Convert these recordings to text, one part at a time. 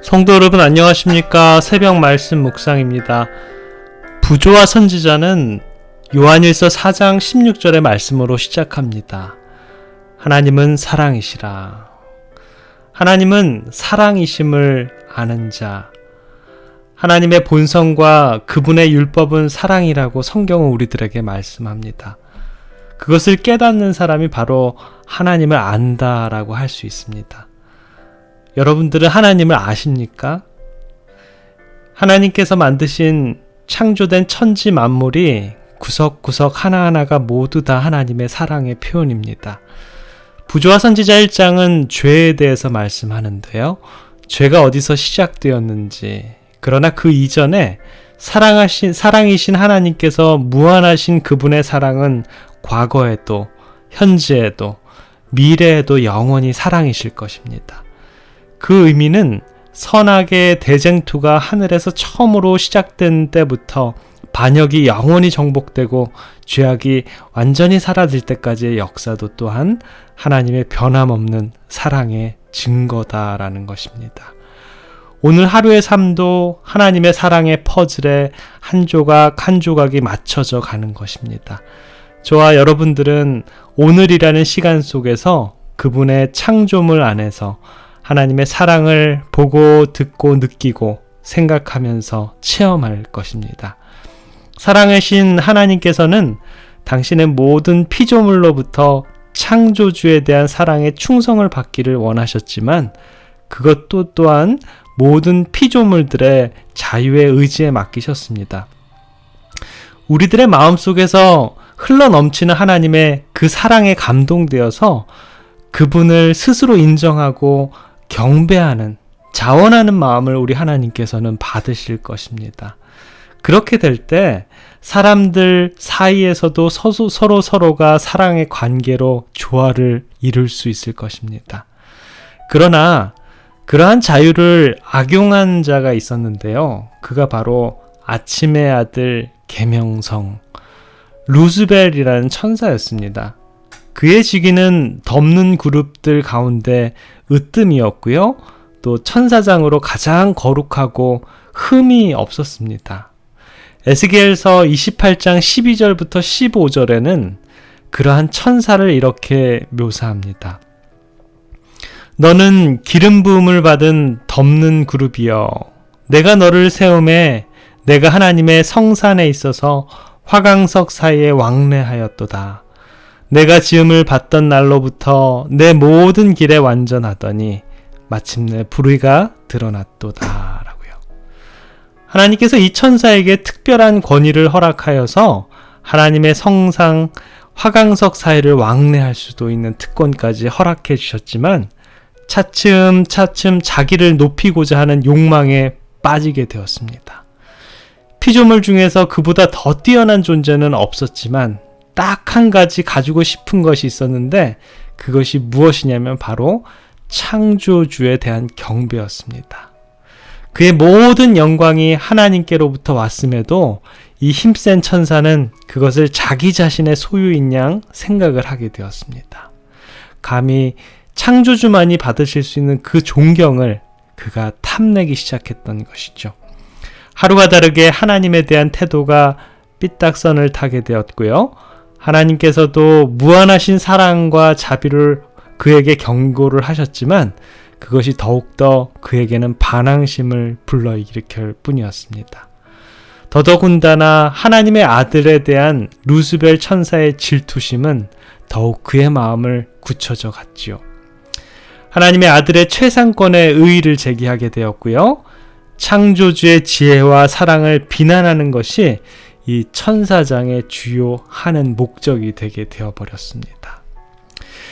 성도 여러분 안녕하십니까? 새벽 말씀 묵상입니다. 부조와 선지자는 요한일서 4장 16절의 말씀으로 시작합니다. 하나님은 사랑이시라. 하나님은 사랑이심을 아는 자, 하나님의 본성과 그분의 율법은 사랑이라고 성경은 우리들에게 말씀합니다. 그것을 깨닫는 사람이 바로 하나님을 안다라고 할 수 있습니다. 여러분들은 하나님을 아십니까? 하나님께서 만드신 창조된 천지 만물이 구석구석 하나하나가 모두 다 하나님의 사랑의 표현입니다. 부조와 선지자 1장은 죄에 대해서 말씀하는데요. 죄가 어디서 시작되었는지, 그러나 그 이전에 사랑이신 하나님께서 무한하신 그분의 사랑은 과거에도, 현재에도, 미래에도 영원히 사랑이실 것입니다. 그 의미는 선악의 대쟁투가 하늘에서 처음으로 시작된 때부터 반역이 영원히 정복되고 죄악이 완전히 사라질 때까지의 역사도 또한 하나님의 변함없는 사랑의 증거다라는 것입니다. 오늘 하루의 삶도 하나님의 사랑의 퍼즐에 한 조각 한 조각이 맞춰져 가는 것입니다. 저와 여러분들은 오늘이라는 시간 속에서 그분의 창조물 안에서 하나님의 사랑을 보고 듣고 느끼고 생각하면서 체험할 것입니다. 사랑하신 하나님께서는 당신의 모든 피조물로부터 창조주에 대한 사랑의 충성을 받기를 원하셨지만 그것도 또한 모든 피조물들의 자유의 의지에 맡기셨습니다. 우리들의 마음속에서 흘러넘치는 하나님의 그 사랑에 감동되어서 그분을 스스로 인정하고 경배하는, 자원하는 마음을 우리 하나님께서는 받으실 것입니다. 그렇게 될 때 사람들 사이에서도 서로가 사랑의 관계로 조화를 이룰 수 있을 것입니다. 그러나 그러한 자유를 악용한 자가 있었는데요. 그가 바로 아침의 아들 계명성 루스벨이라는 천사였습니다. 그의 직위는 덮는 그룹들 가운데 으뜸이었고요. 또 천사장으로 가장 거룩하고 흠이 없었습니다. 에스겔서 28장 12절부터 15절에는 그러한 천사를 이렇게 묘사합니다. 너는 기름 부음을 받은 덮는 그룹이여, 내가 너를 세움에 내가 하나님의 성산에 있어서 화강석 사이에 왕래하였도다. 내가 지음을 받던 날로부터 내 모든 길에 완전하더니 마침내 불의가 드러났도다. 라고요. 하나님께서 이 천사에게 특별한 권위를 허락하여서 하나님의 성상 화강석 사이를 왕래할 수도 있는 특권까지 허락해 주셨지만 차츰 자기를 높이고자 하는 욕망에 빠지게 되었습니다. 피조물 중에서 그보다 더 뛰어난 존재는 없었지만 딱 한 가지 가지고 싶은 것이 있었는데 그것이 무엇이냐면 바로 창조주에 대한 경배였습니다. 그의 모든 영광이 하나님께로부터 왔음에도 이 힘센 천사는 그것을 자기 자신의 소유인 양 생각을 하게 되었습니다. 감히 창조주만이 받으실 수 있는 그 존경을 그가 탐내기 시작했던 것이죠. 하루가 다르게 하나님에 대한 태도가 삐딱선을 타게 되었고요. 하나님께서도 무한하신 사랑과 자비를 그에게 경고를 하셨지만 그것이 더욱더 그에게는 반항심을 불러일으킬 뿐이었습니다. 더더군다나 하나님의 아들에 대한 루스벨 천사의 질투심은 더욱 그의 마음을 굳혀져 갔지요. 하나님의 아들의 최상권의 의의를 제기하게 되었고요. 창조주의 지혜와 사랑을 비난하는 것이 이 천사장의 주요 하는 목적이 되게 되어버렸습니다.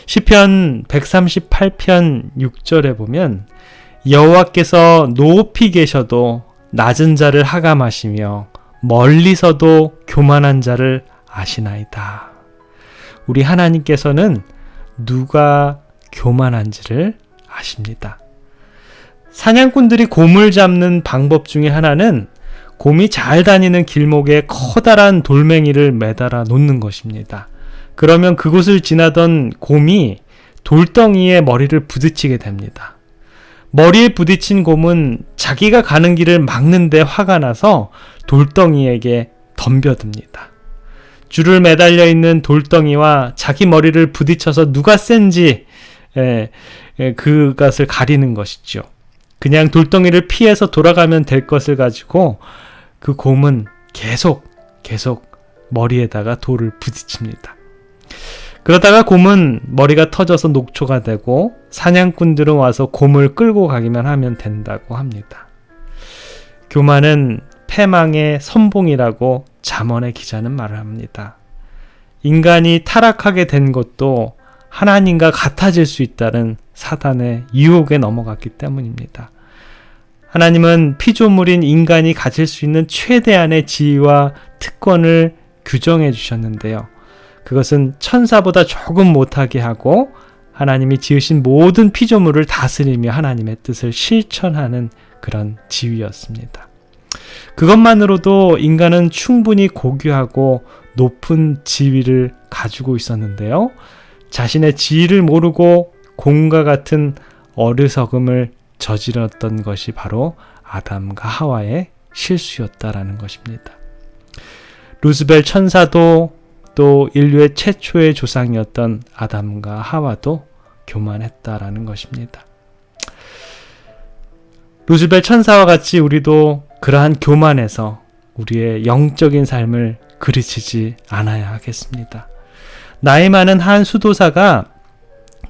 시편 138편 6절에 보면 여호와께서 높이 계셔도 낮은 자를 하감하시며 멀리서도 교만한 자를 아시나이다. 우리 하나님께서는 누가 교만한지를 아십니다. 사냥꾼들이 곰을 잡는 방법 중에 하나는 곰이 잘 다니는 길목에 커다란 돌멩이를 매달아 놓는 것입니다. 그러면 그곳을 지나던 곰이 돌덩이에 머리를 부딪히게 됩니다. 머리에 부딪힌 곰은 자기가 가는 길을 막는데 화가 나서 돌덩이에게 덤벼듭니다. 줄을 매달려 있는 돌덩이와 자기 머리를 부딪혀서 누가 센지 그것을 가리는 것이죠. 그냥 돌덩이를 피해서 돌아가면 될 것을 가지고 그 곰은 계속 머리에다가 돌을 부딪힙니다. 그러다가 곰은 머리가 터져서 녹초가 되고 사냥꾼들은 와서 곰을 끌고 가기만 하면 된다고 합니다. 교만은 패망의 선봉이라고 잠언의 기자는 말을 합니다. 인간이 타락하게 된 것도 하나님과 같아질 수 있다는 사단의 유혹에 넘어갔기 때문입니다. 하나님은 피조물인 인간이 가질 수 있는 최대한의 지위와 특권을 규정해 주셨는데요. 그것은 천사보다 조금 못하게 하고 하나님이 지으신 모든 피조물을 다스리며 하나님의 뜻을 실천하는 그런 지위였습니다. 그것만으로도 인간은 충분히 고귀하고 높은 지위를 가지고 있었는데요. 자신의 지위를 모르고 곰과 같은 어리석음을 저질렀던 것이 바로 아담과 하와의 실수였다라는 것입니다. 루스벨 천사도 또 인류의 최초의 조상이었던 아담과 하와도 교만했다라는 것입니다. 루스벨 천사와 같이 우리도 그러한 교만에서 우리의 영적인 삶을 그르치지 않아야 하겠습니다. 나이 많은 한 수도사가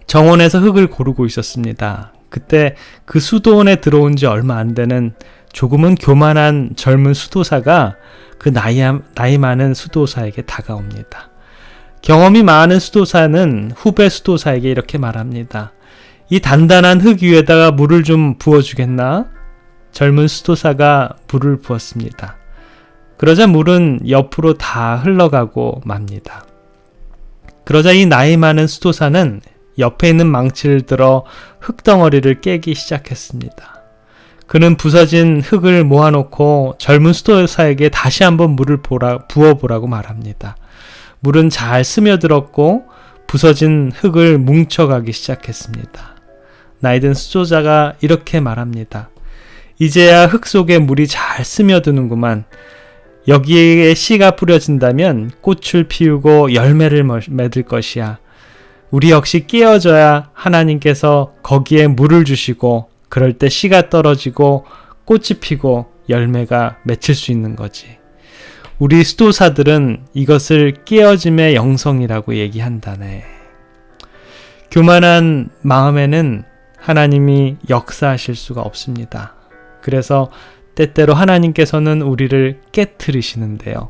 정원에서 흙을 고르고 있었습니다. 그때 그 수도원에 들어온 지 얼마 안 되는 조금은 교만한 젊은 수도사가 그 나이 많은 수도사에게 다가옵니다. 경험이 많은 수도사는 후배 수도사에게 이렇게 말합니다. 이 단단한 흙 위에다가 물을 좀 부어주겠나? 젊은 수도사가 물을 부었습니다. 그러자 물은 옆으로 다 흘러가고 맙니다. 그러자 이 나이 많은 수도사는 옆에 있는 망치를 들어 흙덩어리를 깨기 시작했습니다. 그는 부서진 흙을 모아놓고 젊은 수도사에게 다시 한번 물을 부어보라고 말합니다. 물은 잘 스며들었고 부서진 흙을 뭉쳐가기 시작했습니다. 나이든 수도자가 이렇게 말합니다. 이제야 흙 속에 물이 잘 스며드는구만. 여기에 씨가 뿌려진다면 꽃을 피우고 열매를 맺을 것이야. 우리 역시 깨어져야 하나님께서 거기에 물을 주시고 그럴 때 씨가 떨어지고 꽃이 피고 열매가 맺힐 수 있는 거지. 우리 수도사들은 이것을 깨어짐의 영성이라고 얘기한다네. 교만한 마음에는 하나님이 역사하실 수가 없습니다. 그래서 때때로 하나님께서는 우리를 깨트리시는데요.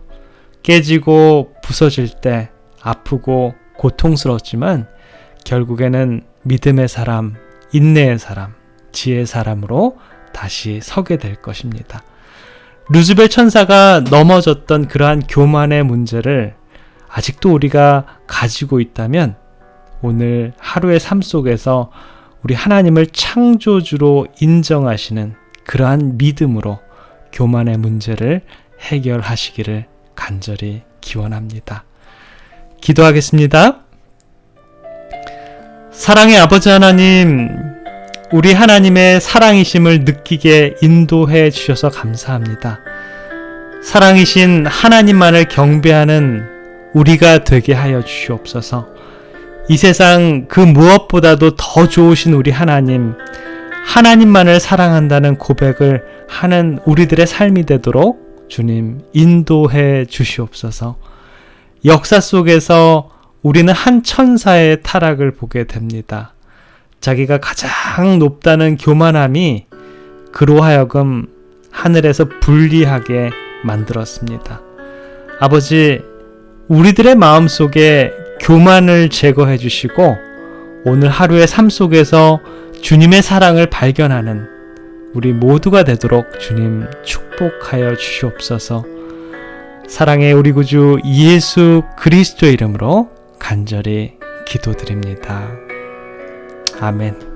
깨지고 부서질 때 아프고 고통스럽지만 결국에는 믿음의 사람, 인내의 사람, 지혜의 사람으로 다시 서게 될 것입니다. 루스벨 천사가 넘어졌던 그러한 교만의 문제를 아직도 우리가 가지고 있다면 오늘 하루의 삶 속에서 우리 하나님을 창조주로 인정하시는 그러한 믿음으로 교만의 문제를 해결하시기를 간절히 기원합니다. 기도하겠습니다. 사랑의 아버지 하나님, 우리 하나님의 사랑이심을 느끼게 인도해 주셔서 감사합니다. 사랑이신 하나님만을 경배하는 우리가 되게 하여 주시옵소서. 이 세상 그 무엇보다도 더 좋으신 우리 하나님, 하나님만을 사랑한다는 고백을 하는 우리들의 삶이 되도록 주님 인도해 주시옵소서. 역사 속에서 우리는 한 천사의 타락을 보게 됩니다. 자기가 가장 높다는 교만함이 그로 하여금 하늘에서 불리하게 만들었습니다. 아버지, 우리들의 마음속에 교만을 제거해 주시고 오늘 하루의 삶 속에서 주님의 사랑을 발견하는 우리 모두가 되도록 주님 축복하여 주시옵소서. 사랑의 우리 구주 예수 그리스도의 이름으로 간절히 기도드립니다. 아멘.